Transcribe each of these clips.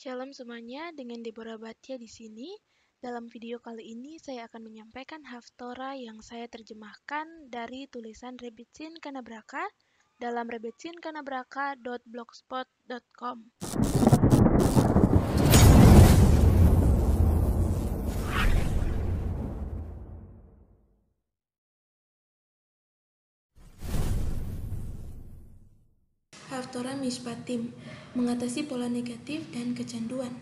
Shalom semuanya, dengan Deborah Batya di sini. Dalam video kali ini saya akan menyampaikan Haftorah yang saya terjemahkan dari tulisan Rebetsin Kanabraka dalam rebetsinKanabraka.blogspot.com. Haftorah Mishpatim, mengatasi pola negatif dan kecanduan.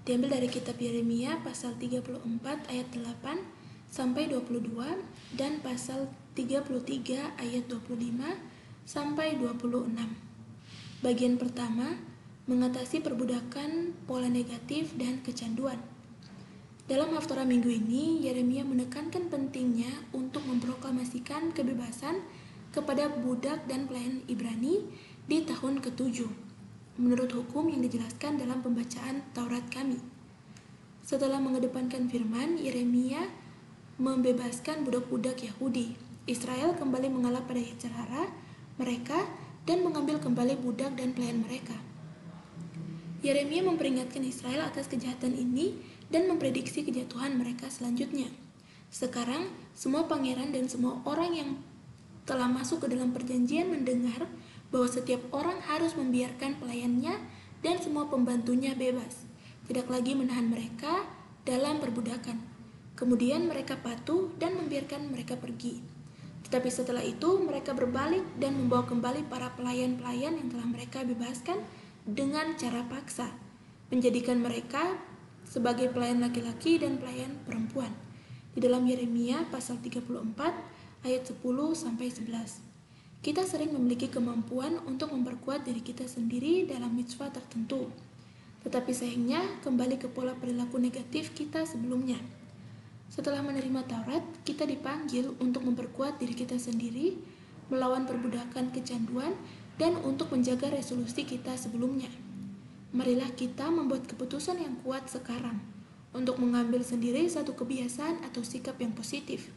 Diambil dari kitab Yeremia pasal 34 ayat 8 sampai 22 dan pasal 33 ayat 25 sampai 26. Bagian pertama, mengatasi perbudakan pola negatif dan kecanduan. Dalam Haftorah minggu ini, Yeremia menekankan pentingnya untuk memproklamasikan kebebasan kepada budak dan pelayan Ibrani di tahun ke-7, menurut hukum yang dijelaskan dalam pembacaan Taurat kami. Setelah mengedepankan firman, Yeremia membebaskan budak-budak Yahudi. Israel kembali mengalah pada yetzer hara mereka dan mengambil kembali budak dan pelayan mereka. Yeremia memperingatkan Israel atas kejahatan ini dan memprediksi kejatuhan mereka selanjutnya. Sekarang, semua pangeran dan semua orang yang telah masuk ke dalam perjanjian mendengar bahwa setiap orang harus membiarkan pelayannya dan semua pembantunya bebas, tidak lagi menahan mereka dalam perbudakan. Kemudian mereka patuh dan membiarkan mereka pergi. Tetapi setelah itu mereka berbalik dan membawa kembali para pelayan-pelayan yang telah mereka bebaskan dengan cara paksa, menjadikan mereka sebagai pelayan laki-laki dan pelayan perempuan. Di dalam Yeremia pasal 34 ayat 10 sampai 11. Kita sering memiliki kemampuan untuk memperkuat diri kita sendiri dalam mitzvah tertentu. Tetapi sayangnya kembali ke pola perilaku negatif kita sebelumnya. Setelah menerima Taurat, kita dipanggil untuk memperkuat diri kita sendiri, melawan perbudakan kecanduan, dan untuk menjaga resolusi kita sebelumnya. Marilah kita membuat keputusan yang kuat sekarang untuk mengambil sendiri satu kebiasaan atau sikap yang positif.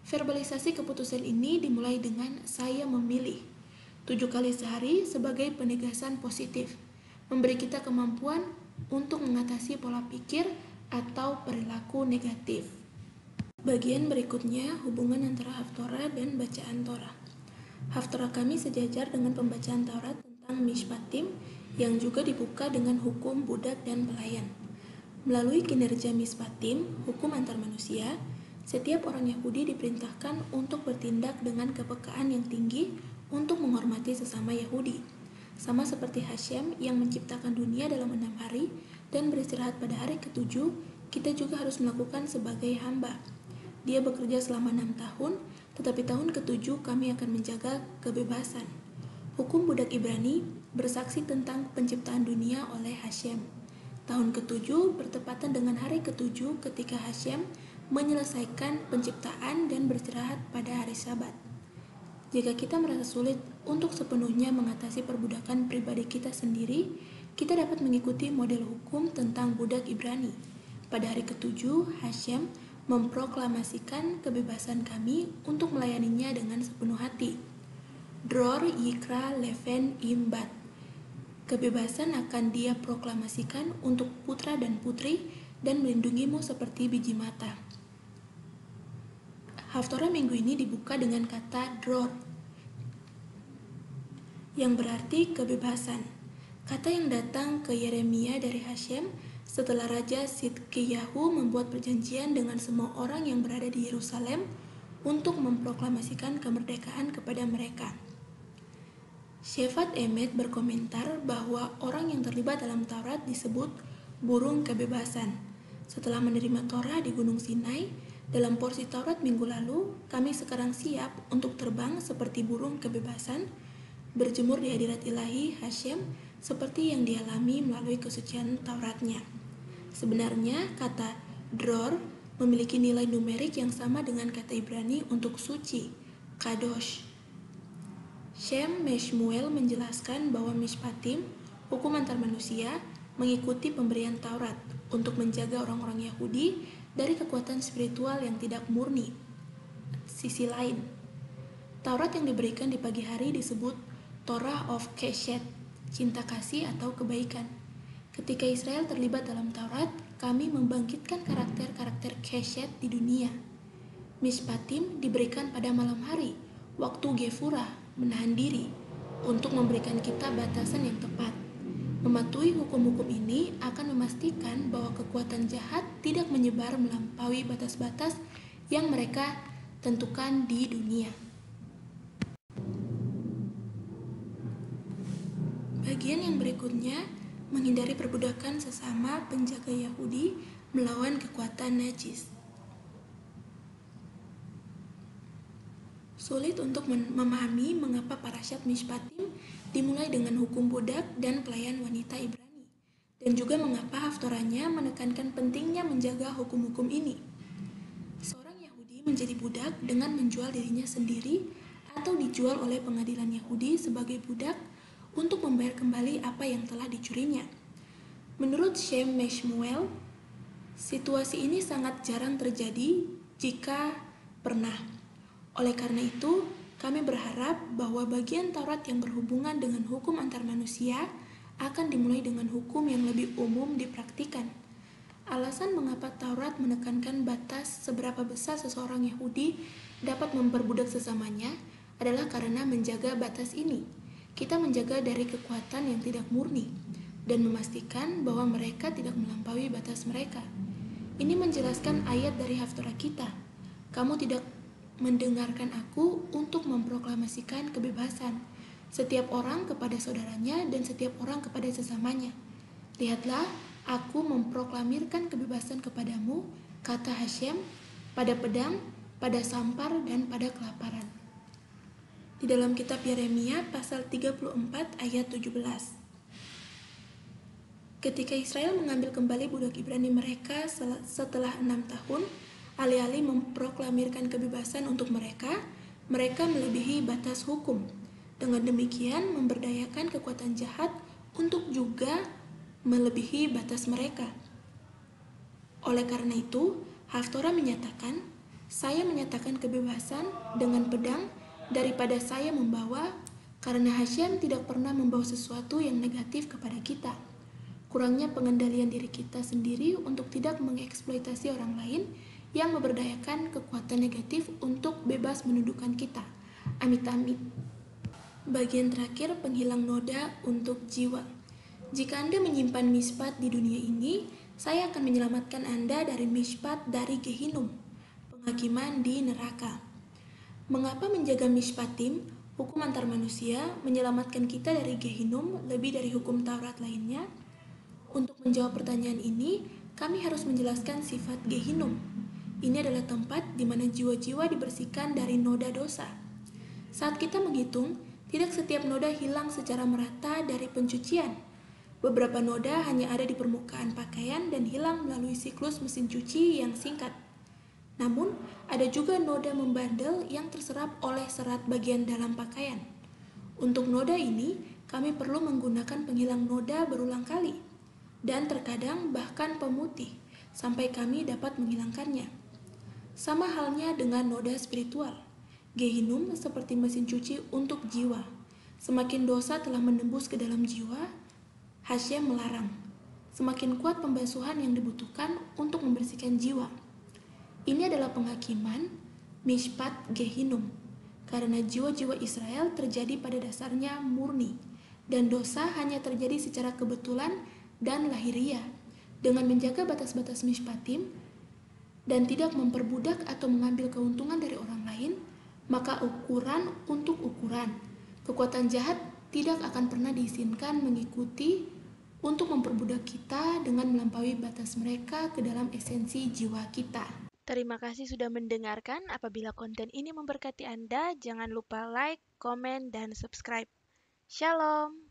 Verbalisasi keputusan ini dimulai dengan saya memilih 7 kali sehari sebagai penegasan positif, memberi kita kemampuan untuk mengatasi pola pikir atau perilaku negatif. Bagian berikutnya, hubungan antara Haftorah dan bacaan Torah. Haftorah kami sejajar dengan pembacaan Taurat tentang Mishpatim yang juga dibuka dengan hukum budak dan pelayan. Melalui kinerja Mishpatim, hukum antar manusia, setiap orang Yahudi diperintahkan untuk bertindak dengan kepekaan yang tinggi untuk menghormati sesama Yahudi. Sama seperti Hashem yang menciptakan dunia dalam 6 hari dan beristirahat pada hari ke-7, kita juga harus melakukan sebagai hamba. Dia bekerja selama 6 tahun, tetapi tahun ke-7 kami akan menjaga kebebasan. Hukum budak Ibrani bersaksi tentang penciptaan dunia oleh Hashem. Tahun ke-7 bertepatan dengan hari ke-7 ketika Hashem menyelesaikan penciptaan dan beristirahat pada hari Sabat. Jika kita merasa sulit untuk sepenuhnya mengatasi perbudakan pribadi kita sendiri, kita dapat mengikuti model hukum tentang budak Ibrani. Pada hari ke-7, Hashem memproklamasikan kebebasan kami untuk melayaninya dengan sepenuh hati. Dror Yikra Leven Imbat. Kebebasan akan dia proklamasikan untuk putra dan putri dan melindungimu seperti biji mata. Haftorah minggu ini dibuka dengan kata dror, yang berarti kebebasan. Kata yang datang ke Yeremia dari Hashem setelah Raja Sidkiyahu membuat perjanjian dengan semua orang yang berada di Yerusalem untuk memproklamasikan kemerdekaan kepada mereka. Shefat Emet berkomentar bahwa orang yang terlibat dalam Taurat disebut burung kebebasan. Setelah menerima Torah di Gunung Sinai, dalam porsi Taurat minggu lalu, kami sekarang siap untuk terbang seperti burung kebebasan, berjemur di hadirat ilahi Hashem seperti yang dialami melalui kesucian Tauratnya. Sebenarnya, kata dror memiliki nilai numerik yang sama dengan kata Ibrani untuk suci, kadosh. Shem Meshmuel menjelaskan bahwa Mishpatim, hukum antar manusia, mengikuti pemberian Taurat untuk menjaga orang-orang Yahudi dari kekuatan spiritual yang tidak murni. Sisi lain, Taurat yang diberikan di pagi hari disebut Torah of Keshet, cinta kasih atau kebaikan. Ketika Israel terlibat dalam Taurat, kami membangkitkan karakter-karakter Keshet di dunia. Mishpatim diberikan pada malam hari, waktu Gefurah menahan diri, untuk memberikan kita batasan yang tepat. Mematuhi hukum-hukum ini akan memastikan bahwa kekuatan jahat tidak menyebar melampaui batas-batas yang mereka tentukan di dunia. Bagian yang berikutnya menghindari perbudakan sesama penjaga Yahudi melawan kekuatan najis. Sulit untuk memahami mengapa parasyat Mishpatim dimulai dengan hukum budak dan pelayan wanita Ibrani, dan juga mengapa haftoranya menekankan pentingnya menjaga hukum-hukum ini. Seorang Yahudi menjadi budak dengan menjual dirinya sendiri atau dijual oleh pengadilan Yahudi sebagai budak untuk membayar kembali apa yang telah dicurinya. Menurut Shem Meshmuel, situasi ini sangat jarang terjadi jika pernah. Oleh karena itu, kami berharap bahwa bagian Taurat yang berhubungan dengan hukum antar manusia akan dimulai dengan hukum yang lebih umum dipraktikkan. Alasan mengapa Taurat menekankan batas seberapa besar seseorang Yahudi dapat memperbudak sesamanya adalah karena menjaga batas ini. Kita menjaga dari kekuatan yang tidak murni dan memastikan bahwa mereka tidak melampaui batas mereka. Ini menjelaskan ayat dari Haftorah kita. Kamu tidak mendengarkan aku untuk memproklamasikan kebebasan, setiap orang kepada saudaranya dan setiap orang kepada sesamanya. Lihatlah, aku memproklamirkan kebebasan kepadamu, kata Hashem, pada pedang, pada sampar, dan pada kelaparan. Di dalam kitab Yeremia pasal 34 ayat 17. Ketika Israel mengambil kembali budak Ibrani mereka setelah 6 tahun, alih-alih memproklamirkan kebebasan untuk mereka melebihi batas hukum. Dengan demikian, memberdayakan kekuatan jahat untuk juga melebihi batas mereka. Oleh karena itu, Haftorah menyatakan, saya menyatakan kebebasan dengan pedang daripada saya membawa, karena Hashem tidak pernah membawa sesuatu yang negatif kepada kita. Kurangnya pengendalian diri kita sendiri untuk tidak mengeksploitasi orang lain yang memberdayakan kekuatan negatif untuk bebas menundukkan kita. Amit-amit. Bagian terakhir, penghilang noda untuk jiwa. Jika Anda menyimpan mishpat di dunia ini, saya akan menyelamatkan Anda dari mishpat dari Gehinum, penghakiman di neraka. Mengapa menjaga mishpatim, hukum antar manusia, menyelamatkan kita dari Gehinum lebih dari hukum Taurat lainnya? Untuk menjawab pertanyaan ini, kami harus menjelaskan sifat Gehinum. Ini adalah tempat di mana jiwa-jiwa dibersihkan dari noda dosa. Saat kita menghitung, tidak setiap noda hilang secara merata dari pencucian. Beberapa noda hanya ada di permukaan pakaian dan hilang melalui siklus mesin cuci yang singkat. Namun, ada juga noda membandel yang terserap oleh serat bagian dalam pakaian. Untuk noda ini, kami perlu menggunakan penghilang noda berulang kali, dan terkadang bahkan pemutih, sampai kami dapat menghilangkannya. Sama halnya dengan noda spiritual. Gehinum seperti mesin cuci untuk jiwa. Semakin dosa telah menembus ke dalam jiwa, Hashem melarang. Semakin kuat pembasuhan yang dibutuhkan untuk membersihkan jiwa. Ini adalah penghakiman Mishpat Gehinum, karena jiwa-jiwa Israel terjadi pada dasarnya murni, dan dosa hanya terjadi secara kebetulan dan lahiriah. Dengan menjaga batas-batas Mishpatim, dan tidak memperbudak atau mengambil keuntungan dari orang lain, maka ukuran untuk ukuran. Kekuatan jahat tidak akan pernah diizinkan mengikuti untuk memperbudak kita dengan melampaui batas mereka ke dalam esensi jiwa kita. Terima kasih sudah mendengarkan. Apabila konten ini memberkati Anda, jangan lupa like, komen, dan subscribe. Shalom.